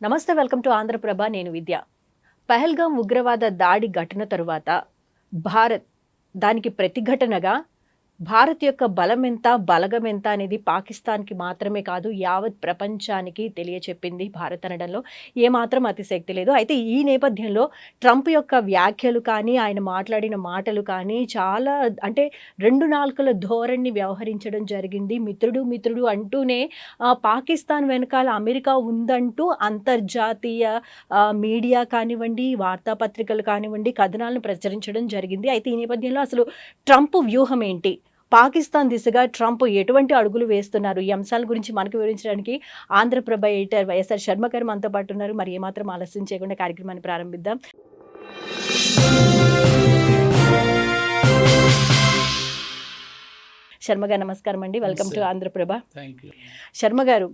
నమస్తే welcome to Andhraprabha నేను విద్య. పహల్గాం ఉగ్రవాద దాడి ఘటన తరువాత భారత్ దానికి ప్రతిఘటనగా భారత్ యొక్క బలం ఎంత, బలగం ఎంత అనేది పాకిస్తాన్‌కి మాత్రమే కాదు యావత్ ప్రపంచానికి తెలియచెప్పింది భారత్ అనడంలో ఏమాత్రం అతిశయోక్తి లేదు. అయితే ఈ నేపథ్యంలో ట్రంప్ యొక్క వ్యాఖ్యలు కానీ, ఆయన మాట్లాడిన మాటలు కానీ చాలా అంటే రెండు నాలుకల ధోరణి వ్యవహరించడం జరిగింది. మిత్రుడు, మిత్రుడు అంటూనే పాకిస్తాన్ వెనకాల అమెరికా ఉందంటూ అంతర్జాతీయ మీడియా కానివ్వండి, వార్తాపత్రికలు కానివ్వండి, కథనాలను ప్రచురించడం జరిగింది. అయితే ఈ నేపథ్యంలో అసలు ట్రంప్ వ్యూహం ఏంటి? పాకిస్తాన్ దిశగా ట్రంప్ ఎటువంటి అడుగులు వేస్తున్నారు? ఈ అంశాల గురించి మనకు వివరించడానికి ఆంధ్రప్రభ ఎడిటర్ వైఎస్ఆర్ శర్మ గారు మనతో పాటు ఉన్నారు. మరి ఏమాత్రం ఆలస్యం చేయకుండా కార్యక్రమాన్ని ప్రారంభిద్దాం. శర్మ గారు నమస్కారం అండి. Welcome to Andhraprabha. శర్మ గారు,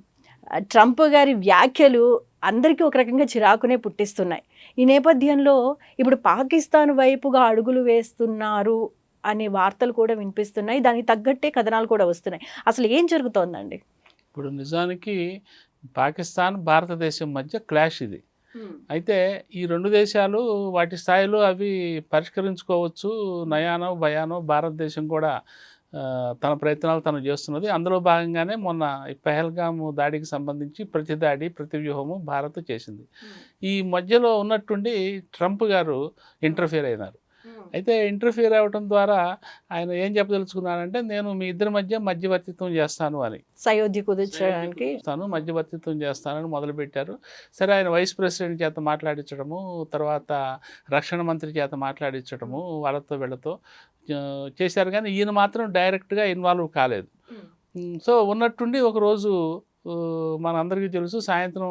ట్రంప్ గారి వ్యాఖ్యలు అందరికీ ఒక రకంగా చిరాకునే పుట్టిస్తున్నాయి. ఈ నేపథ్యంలో ఇప్పుడు పాకిస్తాన్ వైపుగా అడుగులు వేస్తున్నారు అనే వార్తలు కూడా వినిపిస్తున్నాయి. దానికి తగ్గట్టే కథనాలు కూడా వస్తున్నాయి. అసలు ఏం జరుగుతోందండి? ఇప్పుడు నిజానికి పాకిస్తాన్ భారతదేశం మధ్య క్లాష్ ఇది. అయితే ఈ రెండు దేశాలు వాటి స్థాయిలో అవి పరిష్కరించుకోవచ్చు. నయానో భయానో భారతదేశం కూడా తన ప్రయత్నాలు తను చేస్తున్నది. అందులో భాగంగానే మొన్న ఈ పహల్గామ్ దాడికి సంబంధించి ప్రతి దాడి ప్రతి వ్యూహము భారత్ చేసింది. ఈ మధ్యలో ఉన్నట్టుండి ట్రంప్ గారు ఇంటర్ఫియర్ అయినారు. అయితే ఇంటర్ఫియర్ అవ్వటం ద్వారా ఆయన ఏం చెప్పదలుచుకున్నారంటే, నేను మీ ఇద్దరి మధ్య మధ్యవర్తిత్వం చేస్తాను అని, సయోధ్య కుదిర్చడానికి మధ్యవర్తిత్వం చేస్తానని మొదలుపెట్టారు. సరే, ఆయన వైస్ ప్రెసిడెంట్ చేత మాట్లాడించడము, తర్వాత రక్షణ మంత్రి చేత మాట్లాడించడము, వాళ్ళతో వీళ్ళతో చేశారు. కానీ ఈయన మాత్రం డైరెక్ట్గా ఇన్వాల్వ్ కాలేదు. సో ఉన్నట్టుండి ఒకరోజు మనందరికీ తెలుసు, సాయంత్రం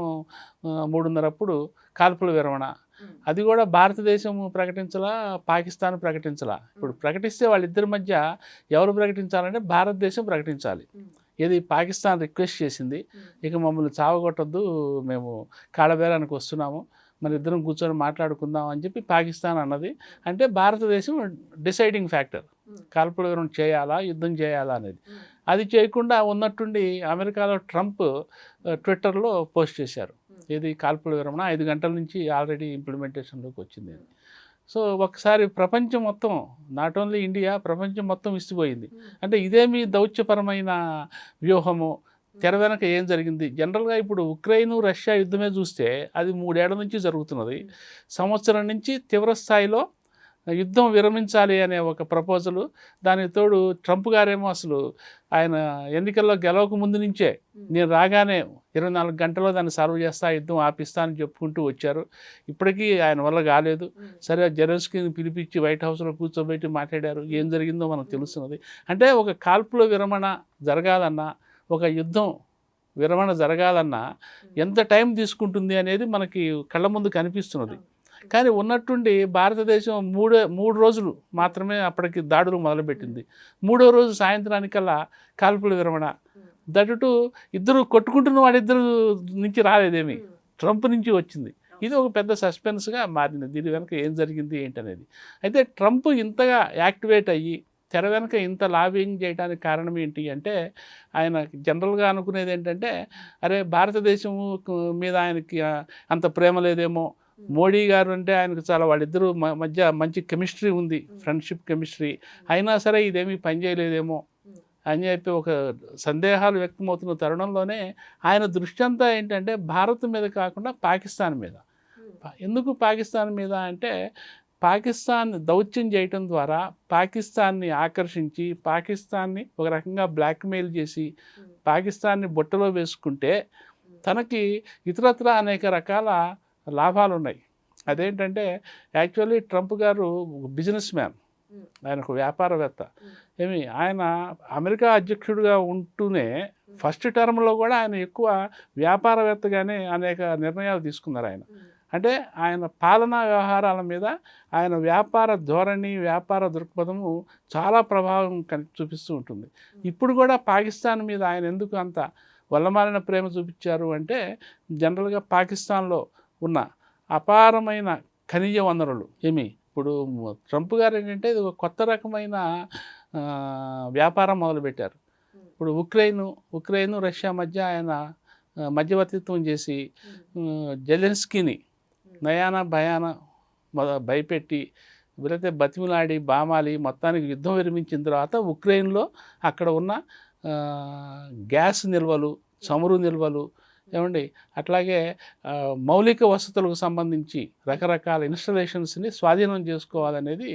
3:30 అప్పుడు కాల్పుల విరమణ. అది కూడా భారతదేశం ప్రకటించలా, పాకిస్తాన్ ప్రకటించలా. ఇప్పుడు ప్రకటిస్తే వాళ్ళిద్దరి మధ్య ఎవరు ప్రకటించాలంటే భారతదేశం ప్రకటించాలి. ఇది పాకిస్తాన్ రిక్వెస్ట్ చేసింది, ఇక మమ్మల్ని చావగొట్టద్దు, మేము కాళ్ళబేరానికి వస్తున్నాము, మన ఇద్దరం కూర్చొని మాట్లాడుకుందాం అని చెప్పి పాకిస్తాన్ అన్నది. అంటే భారతదేశం డిసైడింగ్ ఫ్యాక్టర్, కాల్పుల విరమణ చేయాలా, యుద్ధం చేయాలా అనేది. అది చేయకుండా ఉన్నట్టుండి అమెరికాలో ట్రంప్ ట్విట్టర్లో పోస్ట్ చేశారు, ఇది కాల్పుల విరమణ 5 గంటల నుంచి ఆల్రెడీ ఇంప్లిమెంటేషన్లోకి వచ్చింది. సో ఒకసారి ప్రపంచం మొత్తం, నాట్ ఓన్లీ ఇండియా, ప్రపంచం మొత్తం విసిపోయింది. అంటే ఇదేమి దౌత్యపరమైన వ్యూహము, తెర వెనక ఏం జరిగింది? జనరల్గా ఇప్పుడు ఉక్రెయిన్ రష్యా యుద్ధమే చూస్తే అది 3 ఏళ్ల నుంచి జరుగుతున్నది. సంవత్సరం నుంచి తీవ్రస్థాయిలో యుద్ధం విరమించాలి అనే ఒక ప్రపోజలు. దానికి తోడు ట్రంప్ గారేమో అసలు ఆయన ఎన్నికల్లో గెలవక ముందు నుంచే, నేను రాగానే 24 గంటల్లో దాన్ని సాల్వ్ చేస్తా, యుద్ధం ఆపిస్తా అని చెప్పుకుంటూ వచ్చారు. ఇప్పటికీ ఆయన వల్ల కాలేదు. సరే, జెలెన్స్కీని పిలిపించి వైట్ హౌస్లో కూర్చోబెట్టి మాట్లాడారు. ఏం జరిగిందో మనకు తెలుస్తున్నది. అంటే ఒక కాల్పుల విరమణ జరగాలన్నా, ఒక యుద్ధం విరమణ జరగాలన్నా ఎంత టైం తీసుకుంటుంది అనేది మనకి కళ్ళ ముందు కనిపిస్తున్నది. కానీ ఉన్నట్టుండి భారతదేశం మూడు రోజులు మాత్రమే అప్పటికి దాడులు మొదలుపెట్టింది. 3వ రోజు సాయంత్రానికల్లా కాల్పుల విరమణ. దట్టు ఇద్దరు కొట్టుకుంటున్న వాళ్ళిద్దరు నుంచి రాలేదేమి, ట్రంప్ నుంచి వచ్చింది. ఇది ఒక పెద్ద సస్పెన్స్గా మారింది. దీని వెనక ఏం జరిగింది ఏంటనేది. అయితే ట్రంప్ ఇంతగా యాక్టివేట్ అయ్యి తెర వెనక ఇంత లాబింగ్ చేయడానికి కారణం ఏంటి అంటే, ఆయన జనరల్గా అనుకునేది ఏంటంటే, అరే భారతదేశం మీద ఆయనకి అంత ప్రేమ లేదేమో, మోడీ గారు అంటే ఆయనకు చాలా, వాళ్ళిద్దరూ మధ్య మంచి కెమిస్ట్రీ ఉంది, ఫ్రెండ్షిప్ కెమిస్ట్రీ, అయినా సరే ఇదేమీ పనిచేయలేదేమో అని చెప్పి ఒక సందేహాలు వ్యక్తమవుతున్న తరుణంలోనే ఆయన దృష్టి అంతా ఏంటంటే భారత్ మీద కాకుండా పాకిస్తాన్ మీద. ఎందుకు పాకిస్తాన్ మీద అంటే, పాకిస్తాన్ దౌత్యం చేయటం ద్వారా పాకిస్తాన్ని ఆకర్షించి, పాకిస్తాన్ని ఒక రకంగా బ్లాక్మెయిల్ చేసి, పాకిస్తాన్ని బుట్టలో వేసుకుంటే తనకి ఇతరత్ర అనేక రకాల లాభాలు ఉన్నాయి. అదేంటంటే, యాక్చువల్లీ ట్రంప్ గారు బిజినెస్ మ్యాన్, ఆయన ఒక వ్యాపారవేత్త. ఆయన అమెరికా అధ్యక్షుడిగా ఉంటూనే ఫస్ట్ టర్మ్లో కూడా ఆయన ఎక్కువ వ్యాపారవేత్తగానే అనేక నిర్ణయాలు తీసుకున్నారు ఆయన. అంటే ఆయన పాలనా వ్యవహారాల మీద ఆయన వ్యాపార ధోరణి, వ్యాపార దృక్పథము చాలా ప్రభావం చూపిస్తూ ఉంటుంది. ఇప్పుడు కూడా పాకిస్తాన్ మీద ఆయన ఎందుకు అంత వల్లమాలిన ప్రేమ చూపించారు అంటే, జనరల్గా పాకిస్తాన్లో ఉన్న అపారమైన ఖనిజ వనరులు ఇప్పుడు ట్రంప్ గారు ఏంటంటే ఇది ఒక కొత్త రకమైన వ్యాపారం మొదలుపెట్టారు. ఇప్పుడు ఉక్రెయిన్ రష్యా మధ్య ఆయన మధ్యవర్తిత్వం చేసి జెలెన్స్కీని నయానా భయాన భయపెట్టి వీలైతే బతిమిలాడి బామాలి మొత్తానికి యుద్ధం విరమించిన తర్వాత ఉక్రెయిన్లో అక్కడ ఉన్న గ్యాస్ నిల్వలు, చమురు నిల్వలు, ఏమండి అట్లాగే మౌలిక వసతులకు సంబంధించి రకరకాల ఇన్స్టలేషన్స్ని స్వాధీనం చేసుకోవాలనేది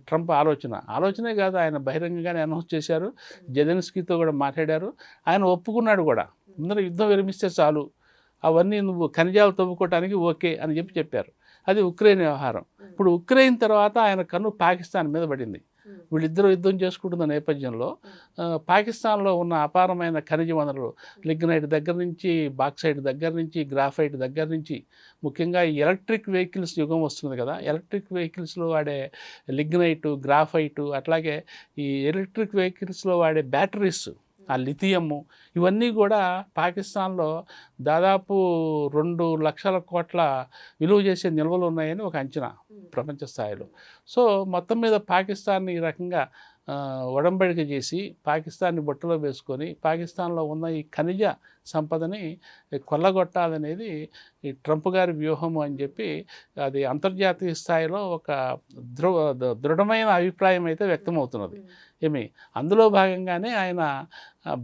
ట్రంప్ ఆలోచనే కాదు, ఆయన బహిరంగంగానే అనౌన్స్ చేశారు. జెలెన్స్కీతో కూడా మాట్లాడారు, ఆయన ఒప్పుకున్నాడు కూడా. ముందర యుద్ధం విరమిస్తే చాలు, అవన్నీ నువ్వు ఖనిజాలు తవ్వుకోవటానికి ఓకే అని చెప్పారు. అది ఉక్రెయిన్ వ్యవహారం. ఇప్పుడు ఉక్రెయిన్ తర్వాత ఆయన కన్ను పాకిస్తాన్ మీద పడింది. వీళ్ళిద్దరూ యుద్ధం చేసుకుంటున్న నేపథ్యంలో పాకిస్తాన్లో ఉన్న అపారమైన ఖనిజ వనరులు, లిగ్నైట్ దగ్గర నుంచి, బాక్సైట్ దగ్గర నుంచి, గ్రాఫైట్ దగ్గర నుంచి, ముఖ్యంగా ఈ ఎలక్ట్రిక్ వెహికల్స్ యుగం వస్తుంది కదా, ఎలక్ట్రిక్ వెహికల్స్లో వాడే లిగ్నైటు, గ్రాఫైటు, అట్లాగే ఈ ఎలక్ట్రిక్ వెహికల్స్లో వాడే బ్యాటరీస్, ఆ లిథియము, ఇవన్నీ కూడా పాకిస్తాన్లో దాదాపు 2 లక్షల కోట్ల విలువ చేసే నిల్వలు ఉన్నాయని ఒక అంచనా ప్రపంచ స్థాయిలో. సో మొత్తం మీద పాకిస్తాన్ని ఈ రకంగా ఒడంబడిక చేసి పాకిస్తాన్ని బొట్టలో వేసుకొని పాకిస్తాన్లో ఉన్న ఈ ఖనిజ సంపదని కొల్లగొట్టాలనేది ఈ ట్రంప్ గారి వ్యూహము అని చెప్పి అది అంతర్జాతీయ స్థాయిలో ఒక దృఢమైన అభిప్రాయం అయితే వ్యక్తమవుతున్నది. అందులో భాగంగానే ఆయన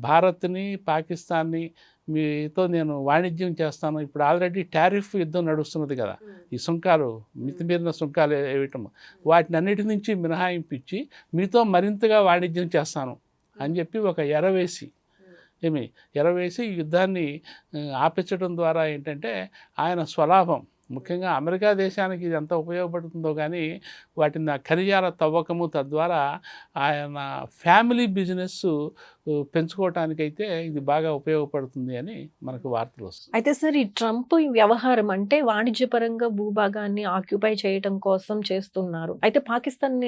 భారత్ని, పాకిస్తాన్ని మీతో నేను వాణిజ్యం చేస్తాను, ఇప్పుడు ఆల్రెడీ టారిఫ్ యుద్ధం నడుస్తున్నది కదా, ఈ సుంకాలు, మితిమీరిన సుంకాలు వేయటం, వాటిని అన్నిటి నుంచి మినహాయింపించి మీతో మరింతగా వాణిజ్యం చేస్తాను అని చెప్పి ఒక ఎరవేసి ఈ యుద్ధాన్ని ఆపించడం ద్వారా ఏంటంటే ఆయన స్వలాభం, ముఖ్యంగా అమెరికా దేశానికి ఇది ఎంత ఉపయోగపడుతుందో కానీ వాటిని ఖనిజాల తవ్వకము, తద్వారా ఆయన ఫ్యామిలీ బిజినెస్ పెంచుకోవటానికైతే ఇది బాగా ఉపయోగపడుతుంది అని మనకు వార్తలు వస్తాయి. అయితే సార్, ఈ ట్రంప్ వ్యవహారం అంటే వాణిజ్యపరంగా భూభాగాన్ని ఆక్యుపై చేయడం కోసం చేస్తున్నారు. అయితే పాకిస్తాన్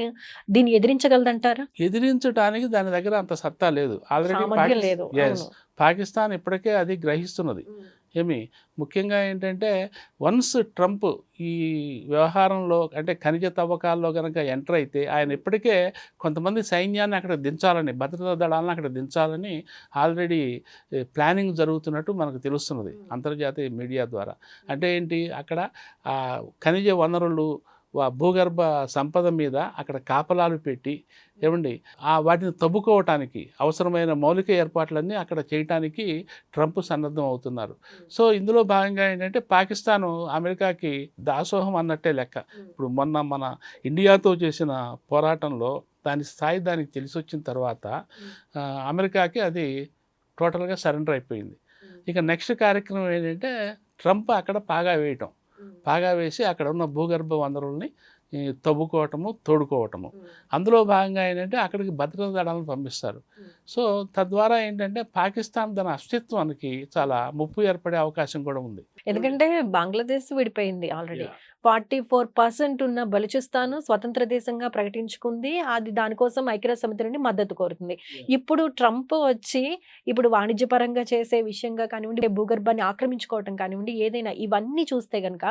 దీన్ని ఎదిరించగలదంటారా? ఎదిరించడానికి దాని దగ్గర అంత సత్తా లేదు. ఆల్రెడీ లేదు. పాకిస్తాన్ ఇప్పటికే అది గ్రహిస్తున్నది. ముఖ్యంగా ఏంటంటే వన్స్ ట్రంప్ ఈ వ్యవహారంలో అంటే ఖనిజ తవ్వకాల్లో కనుక ఎంటర్ అయితే ఆయన ఇప్పటికే కొంతమంది సైన్యాన్ని అక్కడ దించాలని, భద్రతా దళాలను అక్కడ దించాలని ఆల్రెడీ ప్లానింగ్ జరుగుతున్నట్టు మనకు తెలుస్తున్నది అంతర్జాతీయ మీడియా ద్వారా. అంటే ఏంటి, అక్కడ ఖనిజ వనరులు, భూగర్భ సంపద మీద అక్కడ కాపలాలు పెట్టి వాటిని తవ్వుకోవటానికి అవసరమైన మౌలిక ఏర్పాట్లన్నీ అక్కడ చేయటానికి ట్రంప్ సన్నద్ధం అవుతున్నారు. సో ఇందులో భాగంగా ఏంటంటే పాకిస్తాను అమెరికాకి దాసోహం అన్నట్టే లెక్క. ఇప్పుడు మొన్న మన ఇండియాతో చేసిన పోరాటంలో దాని స్థాయి దానికి తెలిసి వచ్చిన తర్వాత అమెరికాకి అది టోటల్గా సరెండర్ అయిపోయింది. ఇక నెక్స్ట్ కార్యక్రమం ఏంటంటే ట్రంప్ అక్కడ పాగా వేసి అక్కడ ఉన్న భూగర్భ వనరుల్ని తవ్వుకోవటము, తోడుకోవటము. అందులో భాగంగా ఏంటంటే అక్కడికి భద్రతా దళాలను పంపిస్తారు. సో తద్వారా ఏంటంటే పాకిస్తాన్ తన అస్తిత్వానికి చాలా ముప్పు ఏర్పడే అవకాశం కూడా ఉంది. ఎందుకంటే బంగ్లాదేశ్ విడిపోయింది ఆల్రెడీ. 44% ఉన్న బలూచిస్తాన్ స్వతంత్ర దేశంగా ప్రకటించుకుంది. అది దానికోసం ఐక్యరాజ్య సమితి నుండి మద్దతు కోరుతుంది. ఇప్పుడు ట్రంప్ వచ్చి ఇప్పుడు వాణిజ్యపరంగా చేసే విషయంగా కానివ్వండి, భూగర్భాన్ని ఆక్రమించుకోవటం కానివ్వండి, ఏదైనా ఇవన్నీ చూస్తే కనుక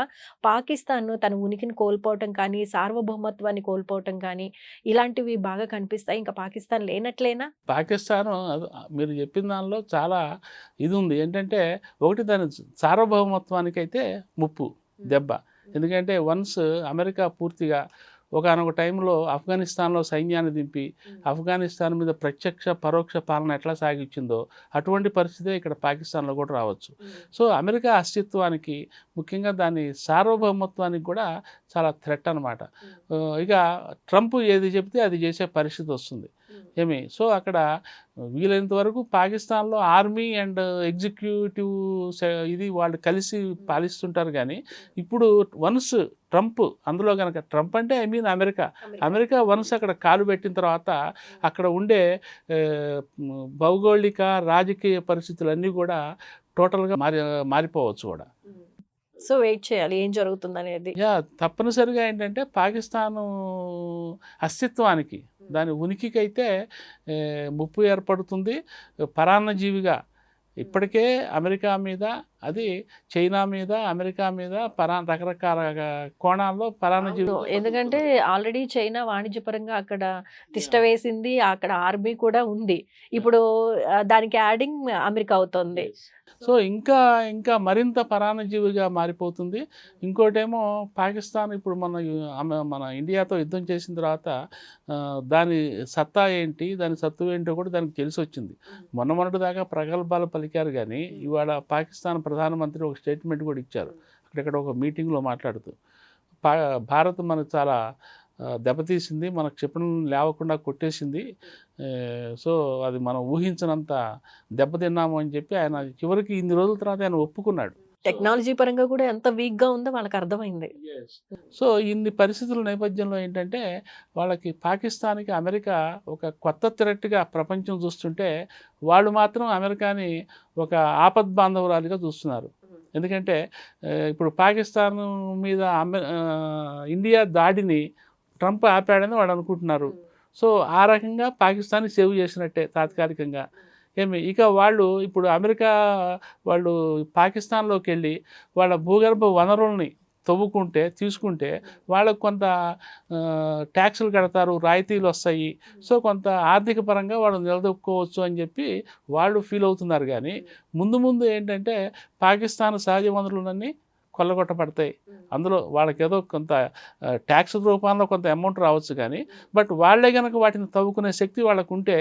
పాకిస్తాన్ తన ఉనికిని కోల్పోవటం కానీ, సార్వభౌమత్వాన్ని కోల్పోవటం కానీ ఇలాంటివి బాగా కనిపిస్తాయి. ఇంకా పాకిస్తాన్ లేనట్లేనా? పాకిస్తాన్ మీరు చెప్పిన దానిలో చాలా ఇది ఉంది. ఏంటంటే ఒకటి, దాని సార్వభౌమత్వానికైతే ముప్పు దెబ్బ. ఎందుకంటే వన్స్ అమెరికా పూర్తిగా ఒకానొక టైంలో ఆఫ్ఘనిస్తాన్లో సైన్యాన్ని దింపి ఆఫ్ఘనిస్తాన్ మీద ప్రత్యక్ష పరోక్ష పాలన ఎట్లా సాగించిందో అటువంటి పరిస్థితే ఇక్కడ పాకిస్తాన్లో కూడా రావచ్చు. సో అమెరికా అస్తిత్వానికి, ముఖ్యంగా దాని సార్వభౌమత్వానికి కూడా చాలా థ్రెట్ అనమాట. ఇక ట్రంప్ ఏది చెప్తే అది చేసే పరిస్థితి వస్తుంది. సో అక్కడ వీలైనంత వరకు పాకిస్తాన్లో ఆర్మీ అండ్ ఎగ్జిక్యూటివ్ ఇది వాళ్ళు కలిసి పాలిస్తుంటారు. కానీ ఇప్పుడు వన్స్ ట్రంప్ అందులో కనుక, ట్రంప్ అంటే అమెరికా వన్స్ అక్కడ కాలు పెట్టిన తర్వాత అక్కడ ఉండే భౌగోళిక రాజకీయ పరిస్థితులన్నీ కూడా టోటల్గా మారిపోవచ్చు కూడా. సో వెయిట్ చేయాలి ఏం జరుగుతుంది అనేది. తప్పనిసరిగా ఏంటంటే పాకిస్తాను అస్తిత్వానికి, దాని ఉనికికి అయితే ముప్పు ఏర్పడుతుంది. పరాన్నజీవిగా ఇప్పటికే అమెరికా మీద, అది చైనా మీద, అమెరికా మీద రకరకాల కోణాల్లో పరాన్నజీవి. ఎందుకంటే ఆల్రెడీ చైనా వాణిజ్యపరంగా అక్కడ తిష్ట వేసింది, అక్కడ ఆర్మీ కూడా ఉంది. ఇప్పుడు దానికి యాడింగ్ అమెరికా అవుతుంది. సో ఇంకా ఇంకా మరింత పరాన్నజీవిగా మారిపోతుంది. ఇంకోటేమో పాకిస్తాన్ ఇప్పుడు మన ఇండియాతో యుద్ధం చేసిన తర్వాత దాని సత్తా ఏంటి, దాని సత్తువ ఏంటో కూడా దానికి తెలిసొచ్చింది. మొన్నటి దాకా ప్రగల్భాలు పలికారు కానీ ఇవాళ పాకిస్తాన్ ప్రధానమంత్రి ఒక స్టేట్మెంట్ కూడా ఇచ్చారు అక్కడెక్కడ ఒక మీటింగ్లో మాట్లాడుతూ. భారత్ మనకు చాలా దెబ్బతీసింది, మన క్షిపణులను లేవకుండా కొట్టేసింది, సో అది మనం ఊహించినంత దెబ్బతిన్నాము అని చెప్పి ఆయన చివరికి ఇన్ని రోజుల తర్వాత ఆయన ఒప్పుకున్నాడు. టెక్నాలజీ పరంగా కూడా ఎంత వీక్ గా ఉందో వాళ్ళకి అర్థమైంది. సో ఇన్ని పరిస్థితుల నేపథ్యంలో ఏంటంటే వాళ్ళకి పాకిస్తాన్కి అమెరికా ఒక కొత్త థ్రెట్గా ప్రపంచం చూస్తుంటే వాళ్ళు మాత్రం అమెరికాని ఒక ఆపద్బాంధవురాలిగా చూస్తున్నారు. ఎందుకంటే ఇప్పుడు పాకిస్తాన్ మీద ఇండియా దాడిని ట్రంప్ ఆపాడని వాళ్ళు అనుకుంటున్నారు. సో ఆ రకంగా పాకిస్తాన్ని సేవ్ చేసినట్టే తాత్కాలికంగా. ఇక వాళ్ళు ఇప్పుడు అమెరికా వాళ్ళు పాకిస్తాన్లోకి వెళ్ళి వాళ్ళ భూగర్భ వనరుల్ని తీసుకుంటే వాళ్ళకు కొంత ట్యాక్సులు కడతారు, రాయితీలు వస్తాయి, సో కొంత ఆర్థిక పరంగా వాళ్ళు నిలదొక్కుకోవచ్చు అని చెప్పి వాళ్ళు ఫీల్ అవుతున్నారు. కానీ ముందు ఏంటంటే పాకిస్తాన్ సహజ వనరులన్నీ కొల్లగొట్టబడతాయి. అందులో వాళ్ళకి ఏదో కొంత ట్యాక్స్ రూపంలో కొంత అమౌంట్ రావచ్చు కానీ బట్ వాళ్ళే కనుక వాటిని తవ్వుకునే శక్తి వాళ్ళకు ఉంటే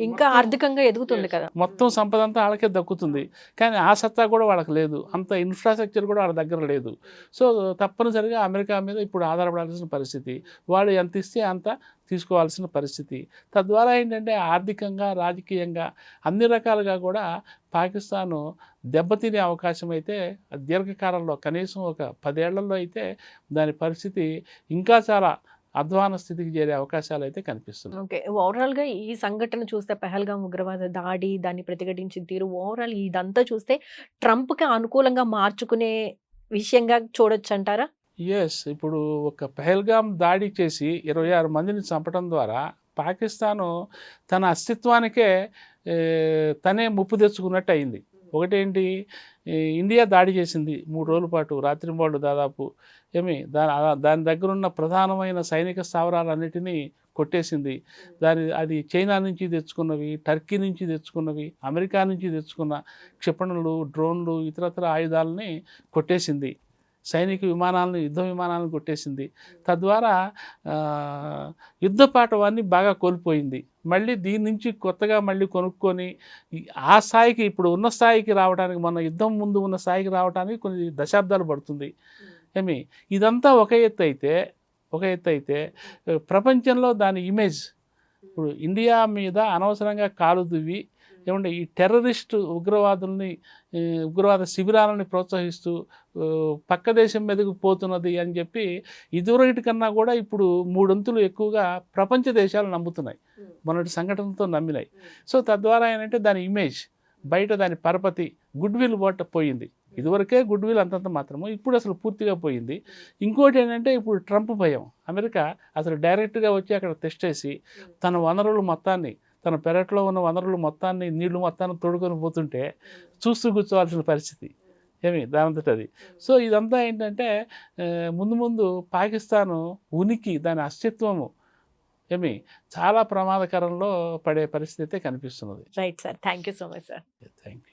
ఇంకా ఆర్థికంగా ఎదుగుతుంది కదా, మొత్తం సంపద అంతా వాళ్ళకే దక్కుతుంది. కానీ ఆ సత్తా కూడా వాళ్ళకి లేదు, అంత ఇన్ఫ్రాస్ట్రక్చర్ కూడా వాళ్ళ దగ్గర లేదు. సో తప్పనిసరిగా అమెరికా మీద ఇప్పుడు ఆధారపడాల్సిన పరిస్థితి, వాళ్ళు ఎంత ఇస్తే అంత తీసుకోవాల్సిన పరిస్థితి. తద్వారా ఏంటంటే ఆర్థికంగా, రాజకీయంగా అన్ని రకాలుగా కూడా పాకిస్తాను దెబ్బతినే అవకాశం అయితే దీర్ఘకాలంలో కనీసం ఒక 10 ఏళ్లలో అయితే దాని పరిస్థితి ఇంకా చాలా అధ్వాన స్థితికి చేరే అవకాశాలు అయితే కనిపిస్తుంది. ఓకే, ఓవరాల్గా ఈ సంఘటన చూస్తే పెహల్గాం ఉగ్రవాద దాడి, దాన్ని ప్రతిఘటించిన తీరు, ఓవరాల్ ఇదంతా చూస్తే ట్రంప్కి అనుకూలంగా మార్చుకునే విషయంగా చూడొచ్చు అంటారా? ఇప్పుడు ఒక పెహల్గాం దాడి చేసి 26 మందిని చంపడం ద్వారా పాకిస్తాను తన అస్తిత్వానికే తనే ముప్పు తెచ్చుకున్నట్టు అయింది. ఒకటేంటి, ఇండియా దాడి చేసింది 3 రోజుల పాటు రాత్రింబవళ్ళు దాదాపు. దాని దగ్గరున్న ప్రధానమైన సైనిక స్థావరాలన్నిటినీ కొట్టేసింది. అది చైనా నుంచి తెచ్చుకున్నవి, టర్కీ నుంచి తెచ్చుకున్నవి, అమెరికా నుంచి తెచ్చుకున్న క్షిపణులు, డ్రోన్లు, ఇతరత్ర ఆయుధాలని కొట్టేసింది. సైనిక విమానాలను, యుద్ధ విమానాలను కొట్టేసింది. తద్వారా యుద్ధ పాఠవాన్ని బాగా కోల్పోయింది. మళ్ళీ దీని నుంచి కొత్తగా మళ్ళీ కొనుక్కొని ఆ స్థాయికి, ఇప్పుడు ఉన్న స్థాయికి రావడానికి, మన యుద్ధం ముందు ఉన్న స్థాయికి రావడానికి కొన్ని దశాబ్దాలు పడుతుంది. ఇదంతా ఒక ఎత్తు అయితే ప్రపంచంలో దాని ఇమేజ్, ఇప్పుడు ఇండియా మీద అనవసరంగా కాలు దువ్వి ఈ టెర్రరిస్ట్ ఉగ్రవాద శిబిరాలని ప్రోత్సహిస్తూ పక్క దేశం మీదకు పోతున్నది అని చెప్పి ఇదివరకటి కన్నా కూడా ఇప్పుడు 3 అంతులు ఎక్కువగా ప్రపంచ దేశాలు నమ్ముతున్నాయి, మొన్నటి సంఘటనతో నమ్మినాయి. సో తద్వారా ఏంటంటే దాని ఇమేజ్, బయట దాని పరపతి, గుడ్ విల్ పోయింది. ఇదివరకే గుడ్ విల్ అంతంత మాత్రము, ఇప్పుడు అసలు పూర్తిగా పోయింది. ఇంకోటి ఏంటంటే ఇప్పుడు ట్రంప్ భయం. అమెరికా అసలు డైరెక్ట్గా వచ్చి అక్కడ టెస్ట్ చేసి తన వనరులు మొత్తాన్ని, తన పెరట్లో ఉన్న వనరులు మొత్తాన్ని, నీళ్లు మొత్తాన్ని తోడుకొని పోతుంటే చూస్తూ కూర్చోవాల్సిన పరిస్థితి దానంతటది. సో ఇదంతా ఏంటంటే ముందు పాకిస్తాను ఉనికి, దాని అస్తిత్వము చాలా ప్రమాదకరంలో పడే పరిస్థితి అయితే కనిపిస్తున్నది. Right sir, thank you so much sir. Thank you.